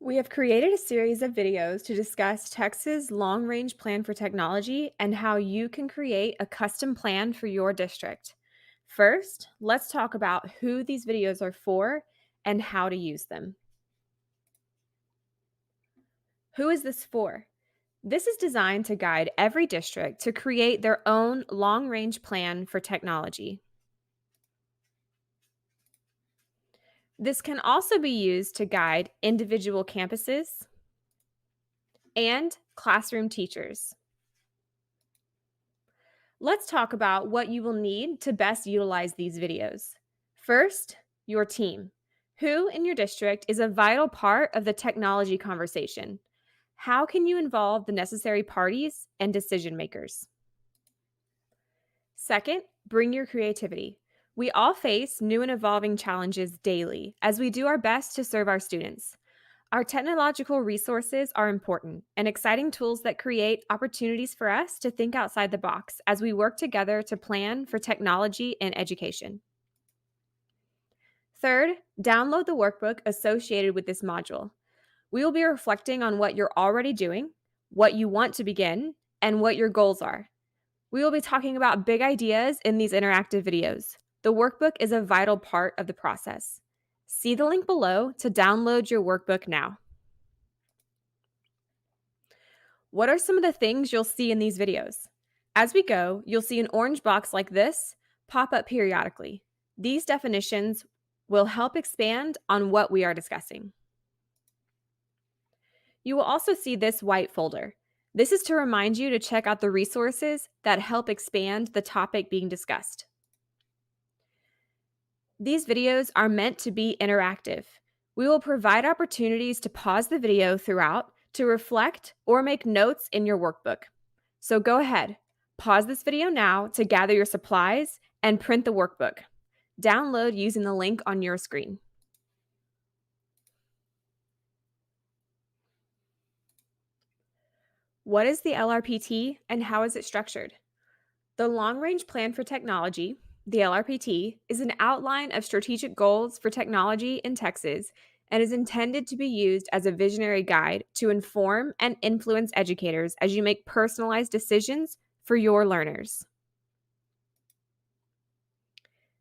We have created a series of videos to discuss Texas' long range plan for technology and how you can create a custom plan for your district. First, let's talk about who these videos are for and how to use them. Who is this for? This is designed to guide every district to create their own long range plan for technology. This can also be used to guide individual campuses and classroom teachers. Let's talk about what you will need to best utilize these videos. First, your team. Who in your district is a vital part of the technology conversation? How can you involve the necessary parties and decision makers? Second, bring your creativity. We all face new and evolving challenges daily as we do our best to serve our students. Our technological resources are important and exciting tools that create opportunities for us to think outside the box as we work together to plan for technology and education. Third, download the workbook associated with this module. We will be reflecting on what you're already doing, what you want to begin, and what your goals are. We will be talking about big ideas in these interactive videos. The workbook is a vital part of the process. See the link below to download your workbook now. What are some of the things you'll see in these videos? As we go, you'll see an orange box like this pop up periodically. These definitions will help expand on what we are discussing. You will also see this white folder. This is to remind you to check out the resources that help expand the topic being discussed. These videos are meant to be interactive. We will provide opportunities to pause the video throughout to reflect or make notes in your workbook. So go ahead, pause this video now to gather your supplies and print the workbook. Download using the link on your screen. What is the LRPT and how is it structured? The Long Range Plan for Technology, the LRPT, is an outline of strategic goals for technology in Texas and is intended to be used as a visionary guide to inform and influence educators as you make personalized decisions for your learners.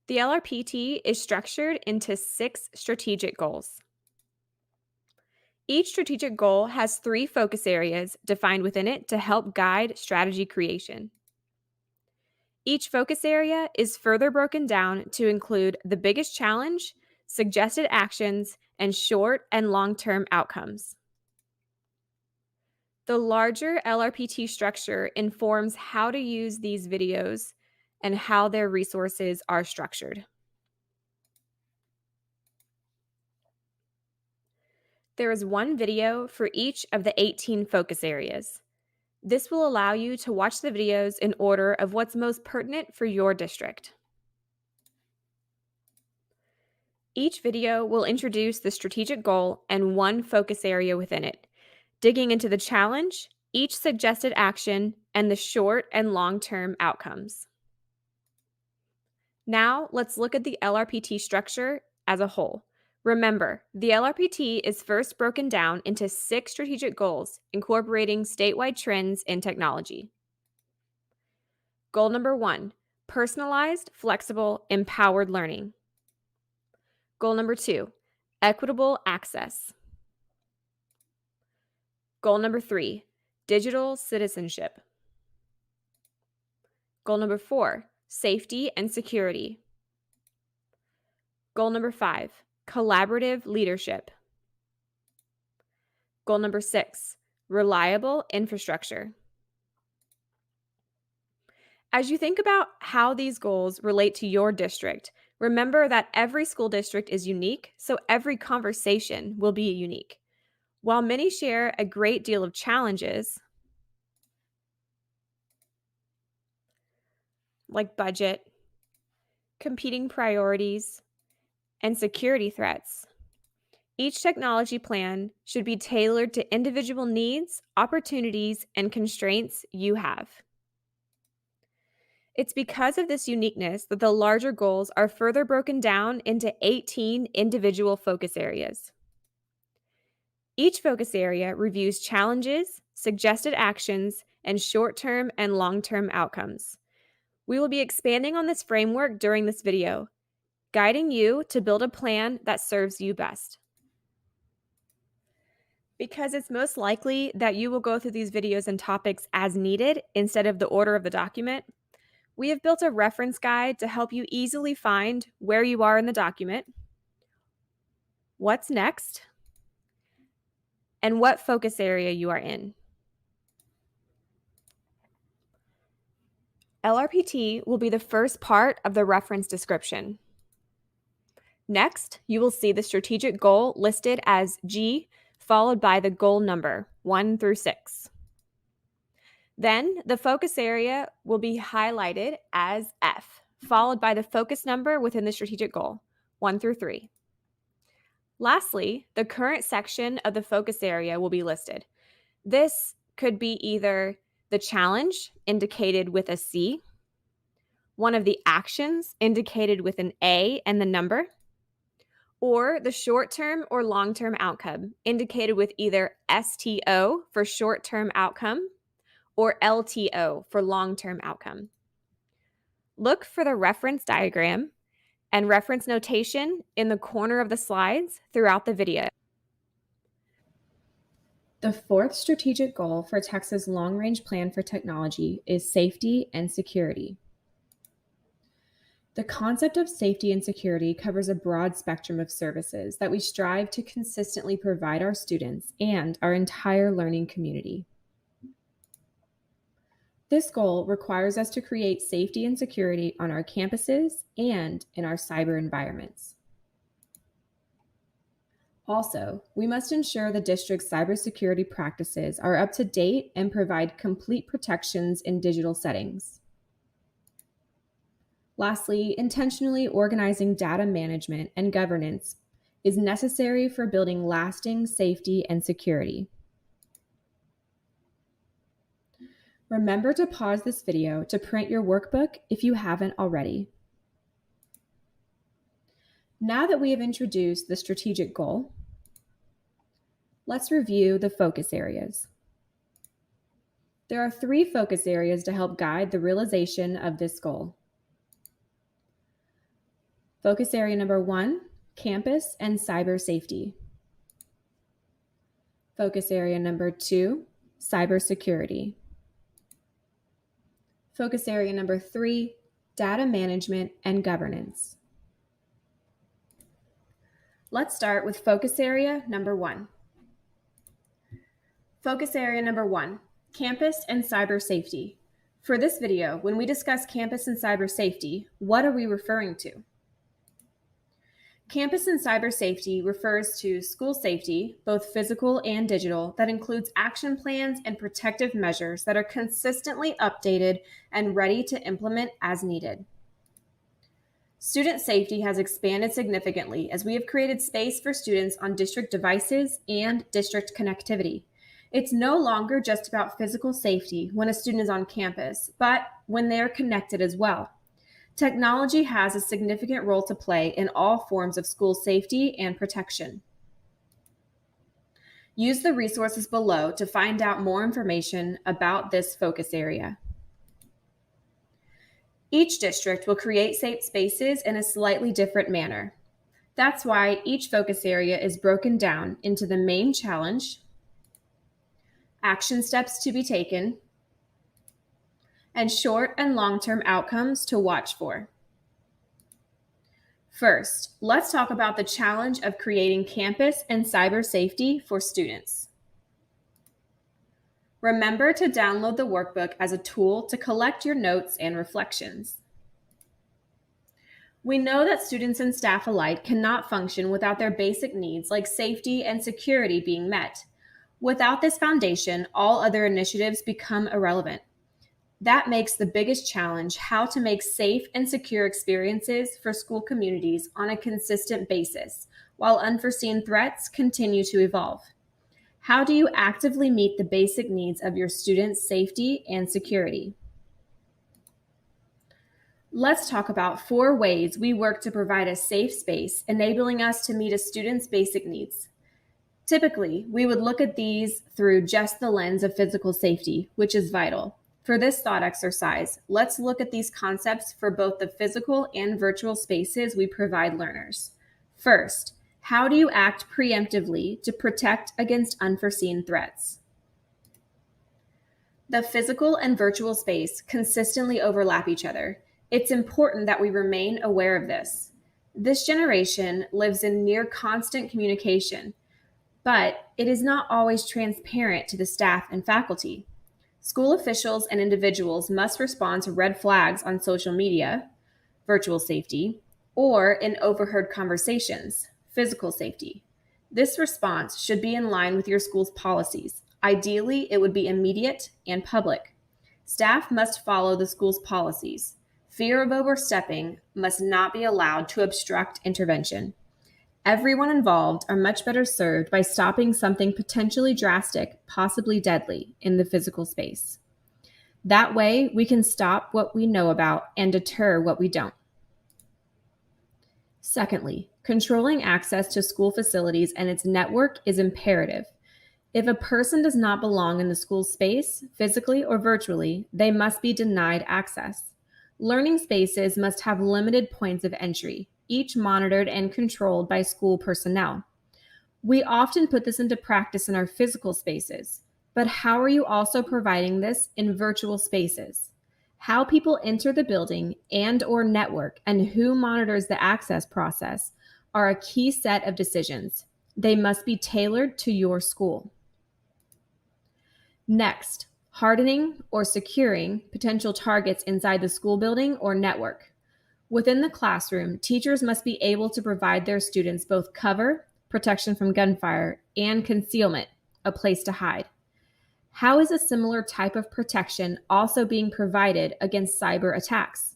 The LRPT is structured into 6 strategic goals. Each strategic goal has 3 focus areas defined within it to help guide strategy creation. Each focus area is further broken down to include the biggest challenge, suggested actions, and short and long-term outcomes. The larger LRPT structure informs how to use these videos and how their resources are structured. There is one video for each of the 18 focus areas. This will allow you to watch the videos in order of what's most pertinent for your district. Each video will introduce the strategic goal and one focus area within it, digging into the challenge, each suggested action, and the short and long-term outcomes. Now, let's look at the LRPT structure as a whole. Remember, the LRPT is first broken down into 6 strategic goals, incorporating statewide trends in technology. Goal number 1, personalized, flexible, empowered learning. Goal number 2, equitable access. Goal number 3, digital citizenship. Goal number 4, safety and security. Goal number 5, collaborative leadership. Goal number 6, reliable infrastructure. As you think about how these goals relate to your district, remember that every school district is unique, so every conversation will be unique. While many share a great deal of challenges, like budget, competing priorities, and security threats, each technology plan should be tailored to individual needs, opportunities, and constraints you have. It's because of this uniqueness that the larger goals are further broken down into 18 individual focus areas. Each focus area reviews challenges, suggested actions, and short-term and long-term outcomes. We will be expanding on this framework during this video, guiding you to build a plan that serves you best. Because it's most likely that you will go through these videos and topics as needed instead of the order of the document, we have built a reference guide to help you easily find where you are in the document, what's next, and what focus area you are in. LRPT will be the first part of the reference description. Next, you will see the strategic goal listed as G, followed by the goal number 1 through 6. Then, the focus area will be highlighted as F, followed by the focus number within the strategic goal, 1 through 3. Lastly, the current section of the focus area will be listed. This could be either the challenge, indicated with a C, one of the actions, indicated with an A and the number, or the short-term or long-term outcome, indicated with either STO for short-term outcome or LTO for long-term outcome. Look for the reference diagram and reference notation in the corner of the slides throughout the video. The fourth strategic goal for Texas Long-Range Plan for Technology is safety and security. The concept of safety and security covers a broad spectrum of services that we strive to consistently provide our students and our entire learning community. This goal requires us to create safety and security on our campuses and in our cyber environments. Also, we must ensure the district's cybersecurity practices are up to date and provide complete protections in digital settings. Lastly, intentionally organizing data management and governance is necessary for building lasting safety and security. Remember to pause this video to print your workbook if you haven't already. Now that we have introduced the strategic goal, let's review the focus areas. There are 3 focus areas to help guide the realization of this goal. Focus area number 1, campus and cyber safety. Focus area number 2, cybersecurity. Focus area number 3, data management and governance. Let's start with focus area number 1. Focus area number 1, campus and cyber safety. For this video, when we discuss campus and cyber safety, what are we referring to? Campus and cyber safety refers to school safety, both physical and digital, that includes action plans and protective measures that are consistently updated and ready to implement as needed. Student safety has expanded significantly as we have created space for students on district devices and district connectivity. It's no longer just about physical safety when a student is on campus, but when they are connected as well. Technology has a significant role to play in all forms of school safety and protection. Use the resources below to find out more information about this focus area. Each district will create safe spaces in a slightly different manner. That's why each focus area is broken down into the main challenge, action steps to be taken, and short and long-term outcomes to watch for. First, let's talk about the challenge of creating campus and cyber safety for students. Remember to download the workbook as a tool to collect your notes and reflections. We know that students and staff alike cannot function without their basic needs like safety and security being met. Without this foundation, all other initiatives become irrelevant. That makes the biggest challenge how to make safe and secure experiences for school communities on a consistent basis, while unforeseen threats continue to evolve. How do you actively meet the basic needs of your students' safety and security? Let's talk about 4 ways we work to provide a safe space, enabling us to meet a student's basic needs. Typically, we would look at these through just the lens of physical safety, which is vital. For this thought exercise, let's look at these concepts for both the physical and virtual spaces we provide learners. First, how do you act preemptively to protect against unforeseen threats? The physical and virtual space consistently overlap each other. It's important that we remain aware of this. This generation lives in near constant communication, but it is not always transparent to the staff and faculty. School officials and individuals must respond to red flags on social media, virtual safety, or in overheard conversations, physical safety. This response should be in line with your school's policies. Ideally, it would be immediate and public. Staff must follow the school's policies. Fear of overstepping must not be allowed to obstruct intervention. Everyone involved are much better served by stopping something potentially drastic, possibly deadly, in the physical space. That way, we can stop what we know about and deter what we don't. Secondly, controlling access to school facilities and its network is imperative. If a person does not belong in the school space, physically or virtually, they must be denied access. Learning spaces must have limited points of entry, each monitored and controlled by school personnel. We often put this into practice in our physical spaces, but how are you also providing this in virtual spaces? How people enter the building and/or network and who monitors the access process are a key set of decisions. They must be tailored to your school. Next, hardening or securing potential targets inside the school building or network. Within the classroom, teachers must be able to provide their students both cover, protection from gunfire, and concealment, a place to hide. How is a similar type of protection also being provided against cyber attacks?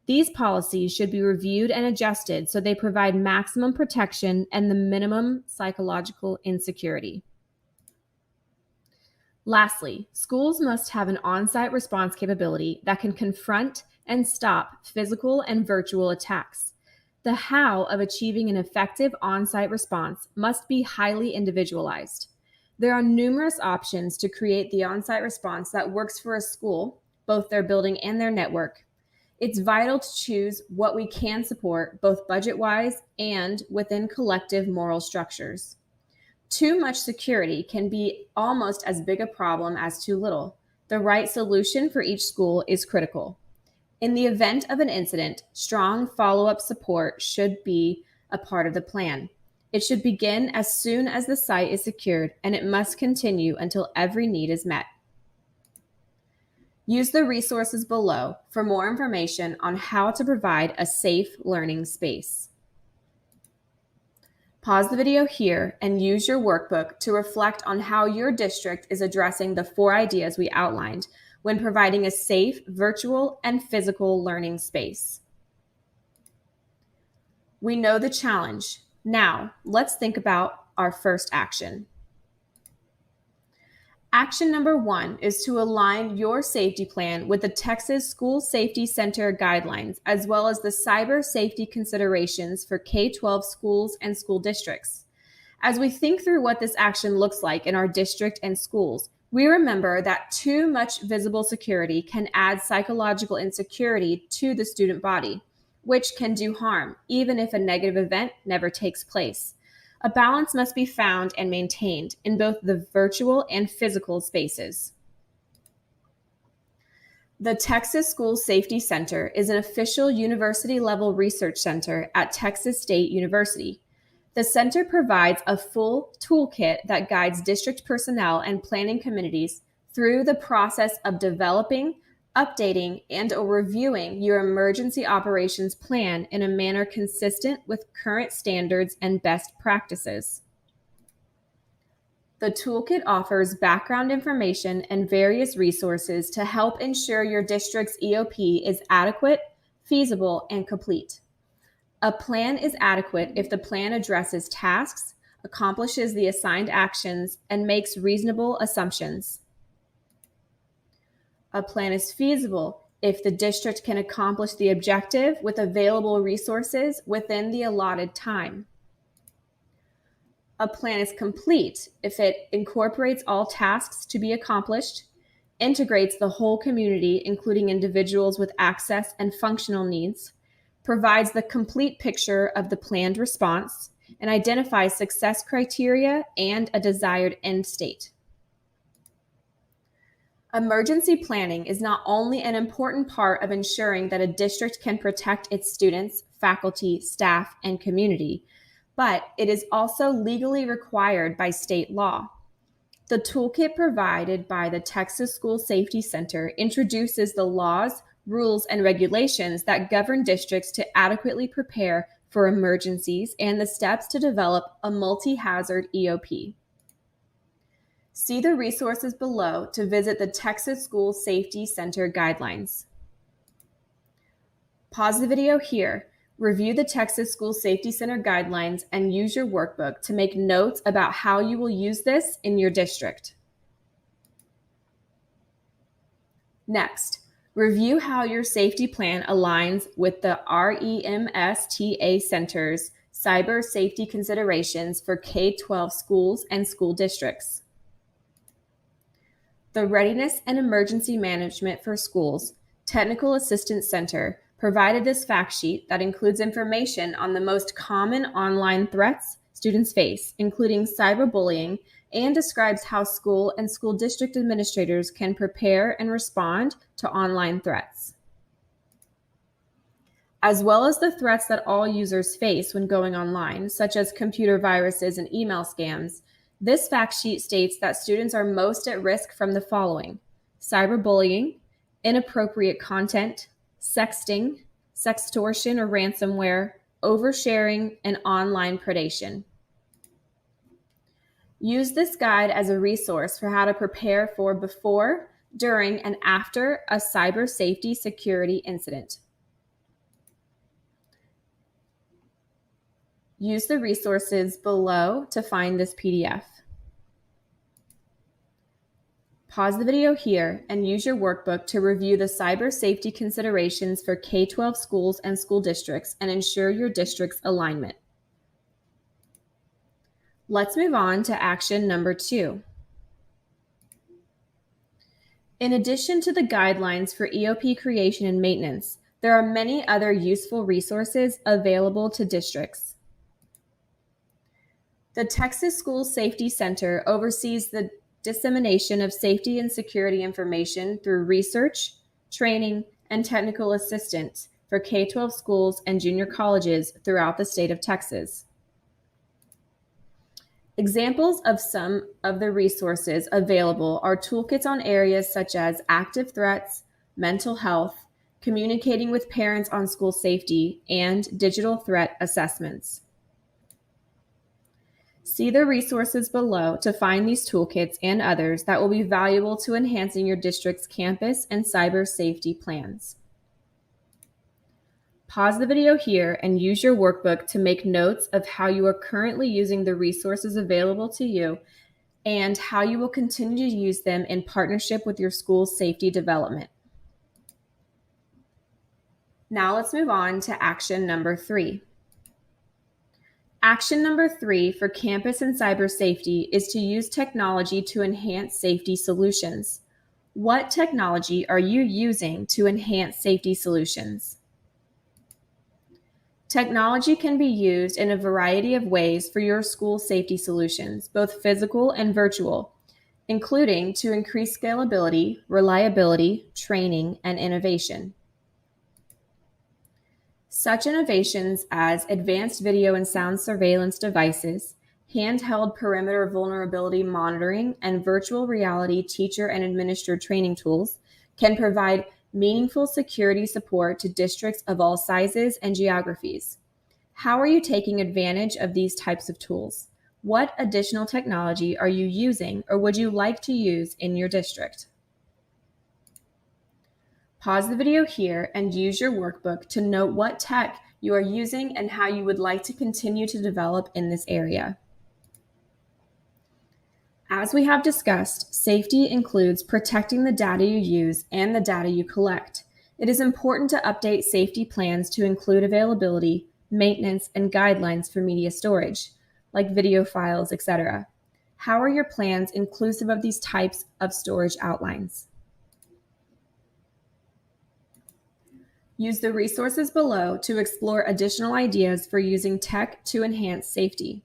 These policies should be reviewed and adjusted so they provide maximum protection and the minimum psychological insecurity. Lastly, schools must have an on-site response capability that can confront and stop physical and virtual attacks. The how of achieving an effective on-site response must be highly individualized. There are numerous options to create the on-site response that works for a school, both their building and their network. It's vital to choose what we can support, both budget-wise and within collective moral structures. Too much security can be almost as big a problem as too little. The right solution for each school is critical. In the event of an incident, strong follow-up support should be a part of the plan. It should begin as soon as the site is secured, and it must continue until every need is met. Use the resources below for more information on how to provide a safe learning space. Pause the video here and use your workbook to reflect on how your district is addressing the 4 ideas we outlined when providing a safe virtual and physical learning space. We know the challenge. Now, let's think about our first action. Action number 1 is to align your safety plan with the Texas School Safety Center guidelines, as well as the cyber safety considerations for K-12 schools and school districts. As we think through what this action looks like in our district and schools, we remember that too much visible security can add psychological insecurity to the student body, which can do harm, even if a negative event never takes place. A balance must be found and maintained in both the virtual and physical spaces. The Texas School Safety Center is an official university-level research center at Texas State University. The center provides a full toolkit that guides district personnel and planning committees through the process of developing, updating, and/or reviewing your emergency operations plan in a manner consistent with current standards and best practices. The toolkit offers background information and various resources to help ensure your district's EOP is adequate, feasible, and complete. A plan is adequate if the plan addresses tasks, accomplishes the assigned actions, and makes reasonable assumptions. A plan is feasible if the district can accomplish the objective with available resources within the allotted time. A plan is complete if it incorporates all tasks to be accomplished, integrates the whole community, including individuals with access and functional needs, provides the complete picture of the planned response, and identifies success criteria and a desired end state. Emergency planning is not only an important part of ensuring that a district can protect its students, faculty, staff, and community, but it is also legally required by state law. The toolkit provided by the Texas School Safety Center introduces the laws, rules, and regulations that govern districts to adequately prepare for emergencies and the steps to develop a multi-hazard EOP. See the resources below to visit the Texas School Safety Center guidelines. Pause the video here, review the Texas School Safety Center guidelines, and use your workbook to make notes about how you will use this in your district. Next, review how your safety plan aligns with the REMSTA Center's cyber safety considerations for K-12 schools and school districts. The Readiness and Emergency Management for Schools Technical Assistance Center provided this fact sheet that includes information on the most common online threats students face, including cyberbullying, and describes how school and school district administrators can prepare and respond to online threats, as well as the threats that all users face when going online, such as computer viruses and email scams. This fact sheet states that students are most at risk from the following: cyberbullying, inappropriate content, sexting, sextortion or ransomware, oversharing, and online predation. Use this guide as a resource for how to prepare for before, during, and after a cyber safety security incident. Use the resources below to find this PDF. Pause the video here and use your workbook to review the cyber safety considerations for K-12 schools and school districts and ensure your district's alignment. Let's move on to action number 2. In addition to the guidelines for EOP creation and maintenance, there are many other useful resources available to districts. The Texas School Safety Center oversees the dissemination of safety and security information through research, training, and technical assistance for K-12 schools and junior colleges throughout the state of Texas. Examples of some of the resources available are toolkits on areas such as active threats, mental health, communicating with parents on school safety, and digital threat assessments. See the resources below to find these toolkits and others that will be valuable to enhancing your district's campus and cyber safety plans. Pause the video here and use your workbook to make notes of how you are currently using the resources available to you and how you will continue to use them in partnership with your school's safety development. Now let's move on to action number 3. Action number 3 for campus and cyber safety is to use technology to enhance safety solutions. What technology are you using to enhance safety solutions? Technology can be used in a variety of ways for your school safety solutions, both physical and virtual, including to increase scalability, reliability, training, and innovation. Such innovations as advanced video and sound surveillance devices, handheld perimeter vulnerability monitoring, and virtual reality teacher and administrator training tools can provide meaningful security support to districts of all sizes and geographies. How are you taking advantage of these types of tools? What additional technology are you using or would you like to use in your district? Pause the video here and use your workbook to note what tech you are using and how you would like to continue to develop in this area. As we have discussed, safety includes protecting the data you use and the data you collect. It is important to update safety plans to include availability, maintenance, and guidelines for media storage, like video files, etc. How are your plans inclusive of these types of storage outlines? Use the resources below to explore additional ideas for using tech to enhance safety.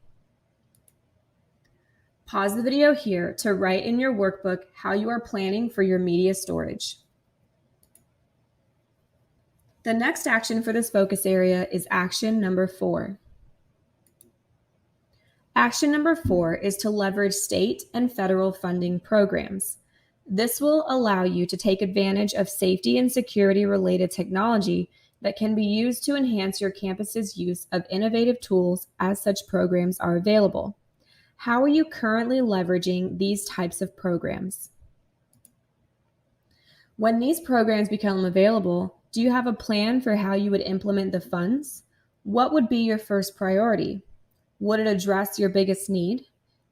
Pause the video here to write in your workbook how you are planning for your media storage. The next action for this focus area is action number 4. Action number 4 is to leverage state and federal funding programs. This will allow you to take advantage of safety and security related technology that can be used to enhance your campus's use of innovative tools as such programs are available. How are you currently leveraging these types of programs? When these programs become available, do you have a plan for how you would implement the funds? What would be your first priority? Would it address your biggest need?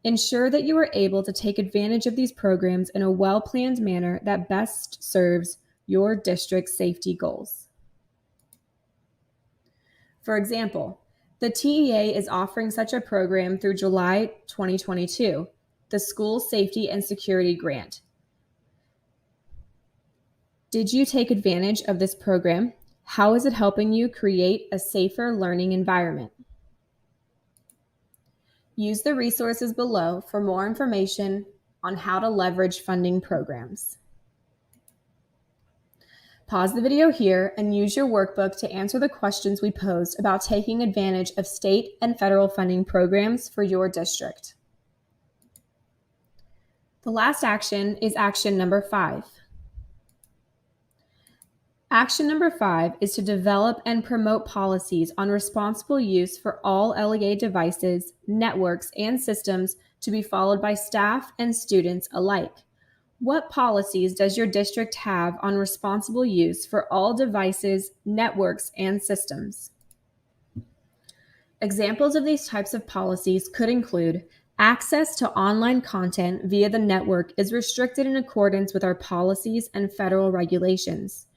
Ensure that you are able to take advantage of these programs in a well-planned manner that best serves your district's safety goals. For example, the TEA is offering such a program through July 2022, the School Safety and Security Grant. Did you take advantage of this program? How is it helping you create a safer learning environment? Use the resources below for more information on how to leverage funding programs. Pause the video here and use your workbook to answer the questions we posed about taking advantage of state and federal funding programs for your district. The last action is action number 5. Action number 5 is to develop and promote policies on responsible use for all LEA devices, networks, and systems to be followed by staff and students alike. What policies does your district have on responsible use for all devices, networks, and systems? Examples of these types of policies could include access to online content via the network is restricted in accordance with our policies and federal regulations.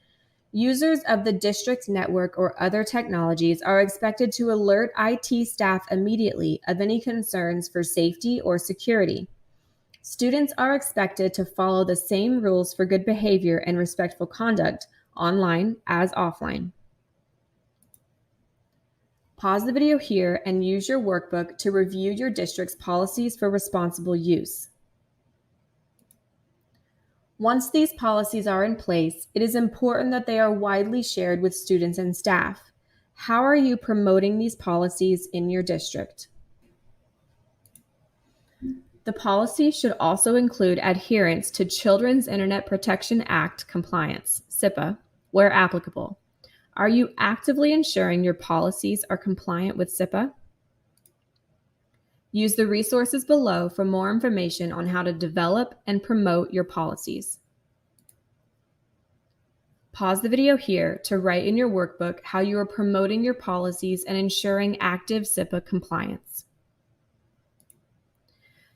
Users of the district network or other technologies are expected to alert IT staff immediately of any concerns for safety or security. Students are expected to follow the same rules for good behavior and respectful conduct online as offline. Pause the video here and use your workbook to review your district's policies for responsible use. Once these policies are in place, it is important that they are widely shared with students and staff. How are you promoting these policies in your district? The policy should also include adherence to Children's Internet Protection Act compliance, CIPA, where applicable. Are you actively ensuring your policies are compliant with CIPA? Use the resources below for more information on how to develop and promote your policies. Pause the video here to write in your workbook how you are promoting your policies and ensuring active CIPA compliance.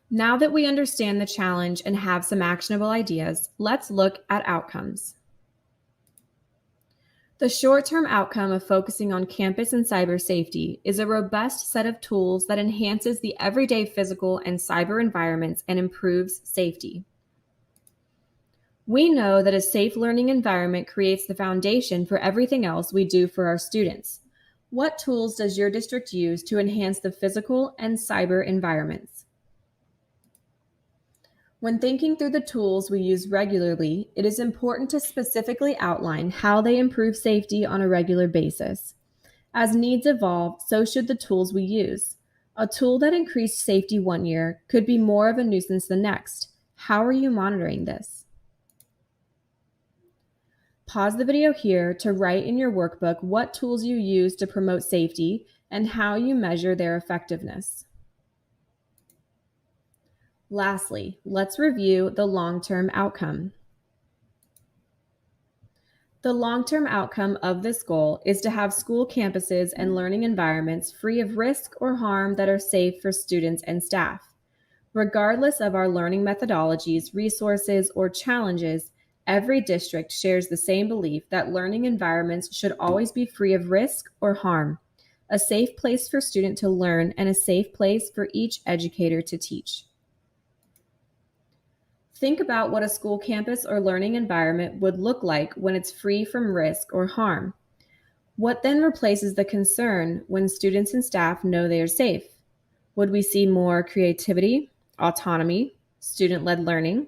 Now that we understand the challenge and have some actionable ideas, let's look at outcomes. The short-term outcome of focusing on campus and cyber safety is a robust set of tools that enhances the everyday physical and cyber environments and improves safety. We know that a safe learning environment creates the foundation for everything else we do for our students. What tools does your district use to enhance the physical and cyber environments? When thinking through the tools we use regularly, it is important to specifically outline how they improve safety on a regular basis. As needs evolve, so should the tools we use. A tool that increased safety one year could be more of a nuisance the next. How are you monitoring this? Pause the video here to write in your workbook what tools you use to promote safety and how you measure their effectiveness. Lastly, let's review the long-term outcome. The long-term outcome of this goal is to have school campuses and learning environments free of risk or harm that are safe for students and staff. Regardless of our learning methodologies, resources, or challenges, every district shares the same belief that learning environments should always be free of risk or harm. a safe place for student to learn, and a safe place for each educator to teach. Think about what a school campus or learning environment would look like when it's free from risk or harm. What then replaces the concern when students and staff know they are safe? Would we see more creativity, autonomy, student-led learning?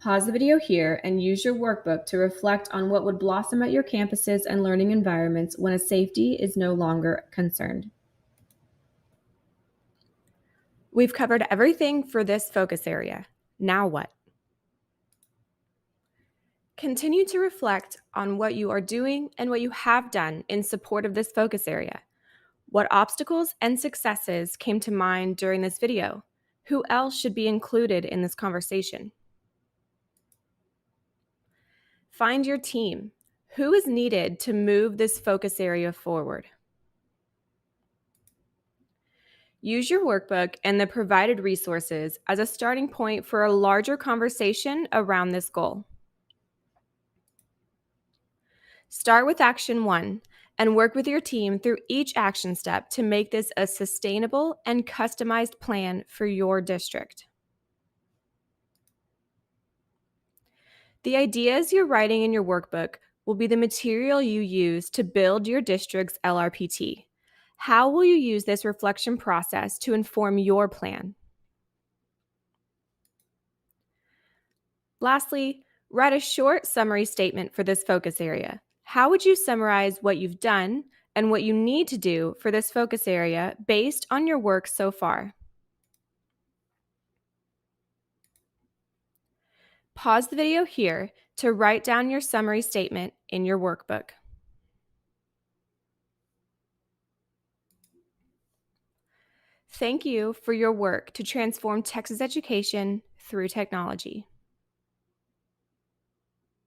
Pause the video here and use your workbook to reflect on what would blossom at your campuses and learning environments when a safety is no longer concerned. We've covered everything for this focus area. Now what? Continue to reflect on what you are doing and what you have done in support of this focus area. What obstacles and successes came to mind during this video? Who else should be included in this conversation? Find your team. Who is needed to move this focus area forward? Use your workbook and the provided resources as a starting point for a larger conversation around this goal. Start with action 1 and work with your team through each action step to make this a sustainable and customized plan for your district. The ideas you're writing in your workbook will be the material you use to build your district's LRPT. How will you use this reflection process to inform your plan? Lastly, write a short summary statement for this focus area. How would you summarize what you've done and what you need to do for this focus area based on your work so far? Pause the video here to write down your summary statement in your workbook. Thank you for your work to transform Texas education through technology.